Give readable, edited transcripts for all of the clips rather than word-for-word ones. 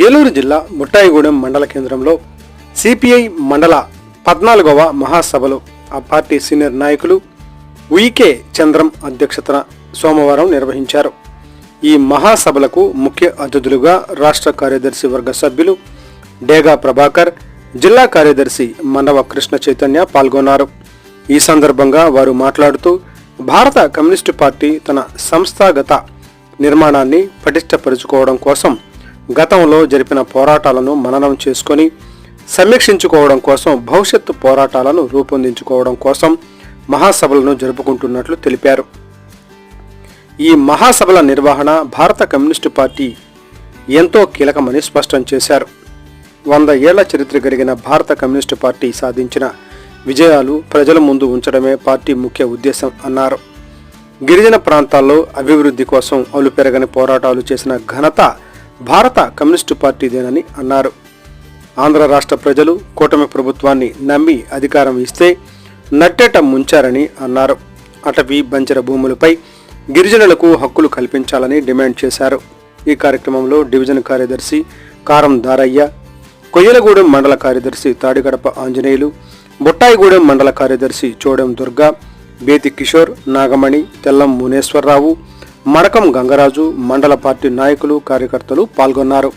ఏలూరు జిల్లా బుట్టాయిగూడెం మండల కేంద్రంలో సిపిఐ మండల 14వ మహాసభలు ఆ పార్టీ సీనియర్ నాయకులు ఉయికే చంద్రం అధ్యక్షతన సోమవారం నిర్వహించారు. ఈ మహాసభలకు ముఖ్య అతిథులుగా రాష్ట్ర కార్యదర్శి వర్గ సభ్యులు డేగా ప్రభాకర్, జిల్లా కార్యదర్శి మండవ కృష్ణ చైతన్య పాల్గొన్నారు. ఈ సందర్భంగా వారు మాట్లాడుతూ భారత కమ్యూనిస్టు పార్టీ తన సంస్థాగత నిర్మాణాన్ని పటిష్టపరుచుకోవడం కోసం గతంలో జరిపిన పోరాటాలను మననం చేసుకొని సమీక్షించుకోవడం కోసం భవిష్యత్తు పోరాటాలను రూపొందించుకోవడం కోసం మహాసభలను జరుపుకుంటున్నట్లు తెలిపారు. ఈ మహాసభల నిర్వహణ భారత కమ్యూనిస్టు పార్టీ ఎంతో కీలకమని స్పష్టం చేశారు. 100 ఏళ్ల చరిత్ర కలిగిన భారత కమ్యూనిస్టు పార్టీ సాధించిన విజయాలు ప్రజల ముందు ఉంచడమే పార్టీ ముఖ్య ఉద్దేశం అన్నారు. గిరిజన ప్రాంతాల్లో అభివృద్ధి కోసం అలుపెరగని పోరాటాలు చేసిన ఘనత భారత కమ్యూనిస్టు పార్టీదేనని అన్నారు. ఆంధ్ర రాష్ట్ర ప్రజలు కూటమి ప్రభుత్వాన్ని నమ్మి అధికారం ఇస్తే నట్టేట ముంచారని అన్నారు. అటవీ బంజర భూములపై గిరిజనులకు హక్కులు కల్పించాలని డిమాండ్ చేశారు. ఈ కార్యక్రమంలో డివిజన్ కార్యదర్శి కారం దారయ్య, కొయ్యలగూడెం మండల కార్యదర్శి తాడిగడప ఆంజనేయులు, బుట్టాయిగూడెం మండల కార్యదర్శి చోడెం దుర్గా, బేతి కిషోర్, నాగమణి, తెల్లం మునేశ్వరరావు, మడకం గంగరాజు, మండల పార్టీ నాయకులు కార్యకర్తలు పాల్గొన్నారు.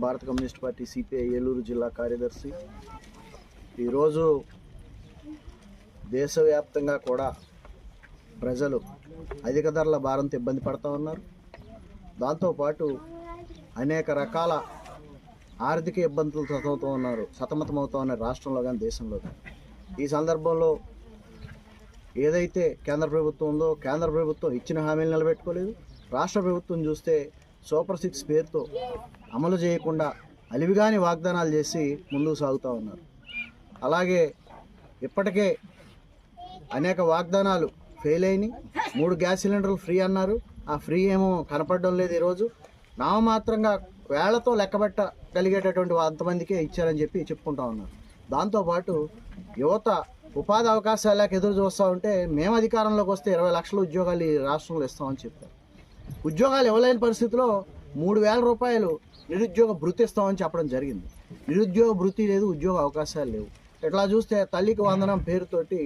భారత కమ్యూనిస్ట్ పార్టీ సిపిఐ ఏలూరు జిల్లా కార్యదర్శి. ఈరోజు దేశవ్యాప్తంగా కూడా ప్రజలు అధిక ధరల భారంతో ఇబ్బంది పడుతూ ఉన్నారు. దాంతోపాటు అనేక రకాల ఆర్థిక ఇబ్బందులు సతమతమవుతూ ఉన్నారు రాష్ట్రంలో కానీ దేశంలో కానీ. ఈ సందర్భంలో ఏదైతే కేంద్ర ప్రభుత్వం ఉందో కేంద్ర ప్రభుత్వం ఇచ్చిన హామీలు నిలబెట్టుకోలేదు. రాష్ట్ర ప్రభుత్వం చూస్తే సూపర్ 6 పేరుతో అమలు చేయకుండా అలివిగాని వాగ్దానాలు చేసి ముందుకు సాగుతూ ఉన్నారు. అలాగే ఇప్పటికే అనేక వాగ్దానాలు ఫెయిల్ అయినాయి. 3 గ్యాస్ సిలిండర్లు ఫ్రీ అన్నారు. ఆ ఫ్రీ ఏమో కనపడడం లేదు. ఈరోజు నామమాత్రంగా వేళ్లతో లెక్కబెట్టగలిగేటటువంటి అంతమందికే ఇచ్చారని చెప్పుకుంటా ఉన్నారు. దాంతోపాటు యువత ఉపాధి అవకాశాలకు ఎదురు చూస్తూ ఉంటే మేము అధికారంలోకి వస్తే 20 లక్షల ఉద్యోగాలు ఈ రాష్ట్రంలో ఇస్తామని చెప్పారు. ఉద్యోగాలు ఇవ్వలేని పరిస్థితిలో 3,000 రూపాయలు నిరుద్యోగ భృతి ఇస్తామని చెప్పడం జరిగింది. నిరుద్యోగ భృతి లేదు, ఉద్యోగ అవకాశాలు లేవు. ఇట్లా చూస్తే తల్లికి వందనం పేరుతోటి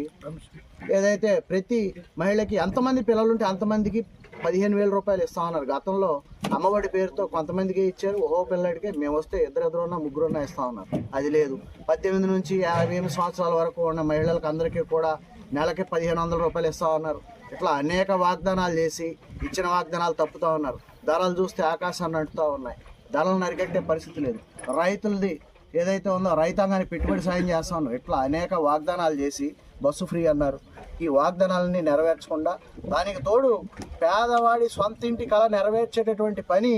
ఏదైతే ప్రతి మహిళకి ఎంతమంది పిల్లలుంటే అంతమందికి 15,000 రూపాయలు ఇస్తామన్నారు. గతంలో అమ్మఒడి పేరుతో కొంతమందికి ఇచ్చారు. ఓహో పిల్లడికి మేము వస్తే ఇద్దరున్నా ముగ్గురున్నా ఇస్తామన్నారు. అది లేదు. 18 నుంచి 58 సంవత్సరాల వరకు ఉన్న మహిళలకు అందరికీ కూడా నెలకి 1,500 రూపాయలు ఇస్తామన్నారు. ఇట్లా అనేక వాగ్దానాలు చేసి ఇచ్చిన వాగ్దానాలు తప్పుతూ ఉన్నారు. ధరలు చూస్తే ఆకాశాన్ని అంటుతూ ఉన్నాయి. ధరలు నరికట్టే పరిస్థితి లేదు. రైతులది ఏదైతే ఉందో రైతాంగాన్ని పెట్టుబడి సాయం చేస్తా ఉన్నారు. ఇట్లా అనేక వాగ్దానాలు చేసి బస్సు ఫ్రీ అన్నారు. ఈ వాగ్దానాలని నెరవేర్చకుండా దానికి తోడు పేదవాడి సొంత ఇంటి కళ నెరవేర్చేటటువంటి పని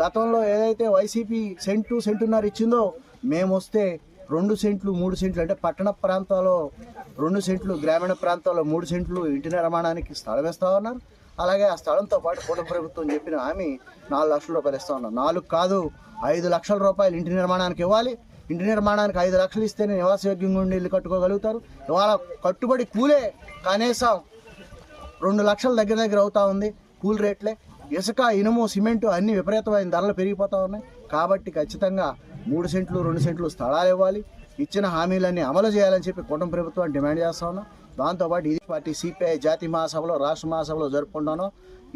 గతంలో ఏదైతే వైసీపీ సెంటున్నర ఇచ్చిందో మేము వస్తే 2 సెంట్లు 3 సెంట్లు అంటే పట్టణ ప్రాంతాల్లో 2 సెంట్లు, గ్రామీణ ప్రాంతాల్లో 3 సెంట్లు ఇంటి నిర్మాణానికి స్థలం ఇస్తా ఉన్నారు. అలాగే ఆ స్థలంతో పాటు కూటమి ప్రభుత్వం చెప్పిన హామీ 4 లక్షల రూపాయలు ఇస్తా ఉన్నారు. 4 కాదు 5 లక్షల రూపాయలు ఇంటి నిర్మాణానికి ఇవ్వాలి. ఇంటి నిర్మాణానికి 5 లక్షలు ఇస్తేనే నివాసయోగ్యంగా ఉండి ఇల్లు కట్టుకోగలుగుతారు. ఇవాళ కట్టుబడి కూలే కనీసం 2 లక్షల దగ్గర అవుతా ఉంది. కూల్ రేట్లే ఇసుక, ఇనుము, సిమెంటు అన్ని విపరీతమైన ధరలు పెరిగిపోతూ ఉన్నాయి. కాబట్టి ఖచ్చితంగా 3 సెంట్లు 2 సెంట్లు స్థలాలు ఇవ్వాలి. ఇచ్చిన హామీలన్నీ అమలు చేయాలని చెప్పి కూటమి ప్రభుత్వాన్ని డిమాండ్ చేస్తా ఉన్నాం. దాంతోపాటు ఇది పార్టీ సిపిఐ జాతీయ మహాసభలో రాష్ట్ర మహాసభలో జరుపుకుంటాను.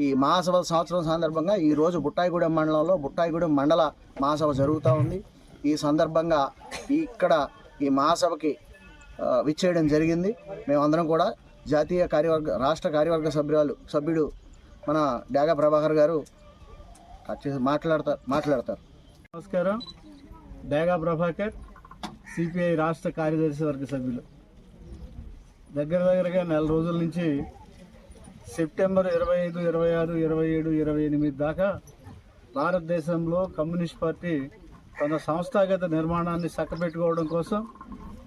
ఈ మహాసభల సంవత్సరం సందర్భంగా ఈరోజు బుట్టాయిగూడెం మండలంలో బుట్టాయిగూడెం మండల మహాసభ జరుగుతూ ఉంది. ఈ సందర్భంగా ఇక్కడ ఈ మహాసభకి విచ్చేయడం జరిగింది. మేమందరం కూడా జాతీయ రాష్ట్ర కార్యవర్గ సభ్యుడు మన డాగా ప్రభాకర్ గారు మాట్లాడతారు. నమస్కారం. డాగా ప్రభాకర్, సిపిఐ రాష్ట్ర కార్యదర్శి వర్గ సభ్యులు. దగ్గరగా నెల రోజుల నుంచి సెప్టెంబర్ 25, 26, 27, 28 దాకా భారతదేశంలో కమ్యూనిస్ట్ పార్టీ తన సంస్థాగత నిర్మాణాన్ని చక్కబెట్టుకోవడం కోసం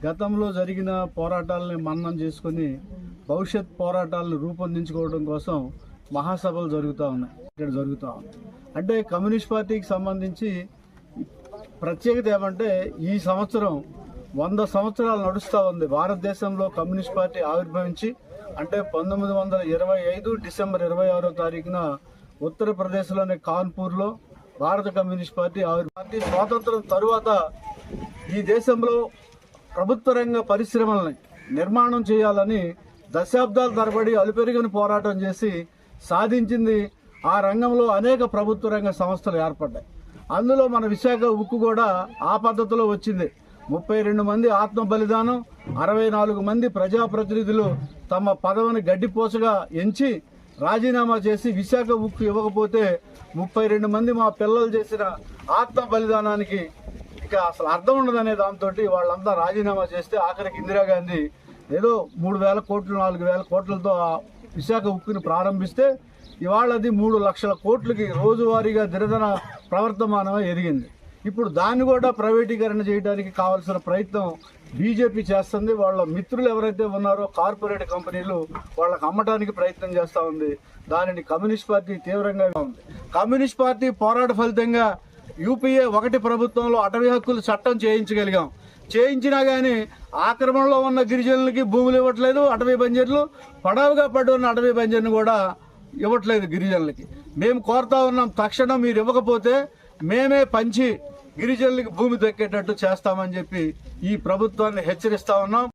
గతంలో జరిగిన పోరాటాలని మన్ననం చేసుకుని భవిష్యత్ పోరాటాలను రూపొందించుకోవడం కోసం మహాసభలు జరుగుతూ ఉన్నాయి. అంటే కమ్యూనిస్ట్ పార్టీకి సంబంధించి ప్రత్యేకత ఏమంటే ఈ సంవత్సరం 100 సంవత్సరాలు నడుస్తూ ఉంది. భారతదేశంలో కమ్యూనిస్ట్ పార్టీ ఆవిర్భవించి అంటే 1925 డిసెంబర్ 26వ తారీఖున ఉత్తరప్రదేశ్లోని కాన్పూర్లో భారత కమ్యూనిస్ట్ పార్టీ పార్టీ స్వాతంత్రం తరువాత ఈ దేశంలో ప్రభుత్వ రంగ పరిశ్రమలని నిర్మాణం చేయాలని దశాబ్దాల తరబడి అలుపెరుగని పోరాటం చేసి సాధించింది. ఆ రంగంలో అనేక ప్రభుత్వ రంగ సంస్థలు ఏర్పడ్డాయి. అందులో మన విశాఖ ఉక్కు కూడా ఆ పద్ధతిలో వచ్చింది. 32 మంది ఆత్మ బలిదానం, 64 మంది ప్రజాప్రతినిధులు తమ పదవిని గడ్డిపోసగా ఎంచి రాజీనామా చేసి విశాఖ ఉక్కు ఇవ్వకపోతే 32 మంది మా పిల్లలు చేసిన ఆత్మ బలిదానానికి ఇక అసలు అర్థం ఉండదనే దాంతో వాళ్ళంతా రాజీనామా చేస్తే ఆఖరికి ఇందిరాగాంధీ ఏదో 3,000 కోట్లు 4,000 కోట్లతో విశాఖ ఉక్కుని ప్రారంభిస్తే ఇవాళ అది 3 లక్షల కోట్లకి రోజువారీగా దినదిన ప్రవర్తమానం ఎదిగింది. ఇప్పుడు దాన్ని కూడా ప్రైవేటీకరణ చేయడానికి కావాల్సిన ప్రయత్నం బీజేపీ చేస్తుంది. వాళ్ళ మిత్రులు ఎవరైతే ఉన్నారో కార్పొరేట్ కంపెనీలు వాళ్ళకి అమ్మటానికి ప్రయత్నం చేస్తూ ఉంది. దానిని కమ్యూనిస్ట్ పార్టీ తీవ్రంగా ఉంది. కమ్యూనిస్ట్ పార్టీ పోరాట ఫలితంగా యూపీఏ 1 ప్రభుత్వంలో అటవీ హక్కులు చట్టం చేయించినా కానీ ఆక్రమణలో ఉన్న గిరిజనులకి భూములు ఇవ్వట్లేదు. అటవీ బంజర్లు పడవగా పడి ఉన్న అటవీ బంజర్ని కూడా ఇవ్వట్లేదు గిరిజనులకి. మేము కోరుతా ఉన్నాం, తక్షణం మీరు ఇవ్వకపోతే మేమే పంచి గిరిజనులకి భూమి దక్కేటట్టు చేస్తామని చెప్పి ఈ ప్రభుత్వాన్ని హెచ్చరిస్తా ఉన్నాం.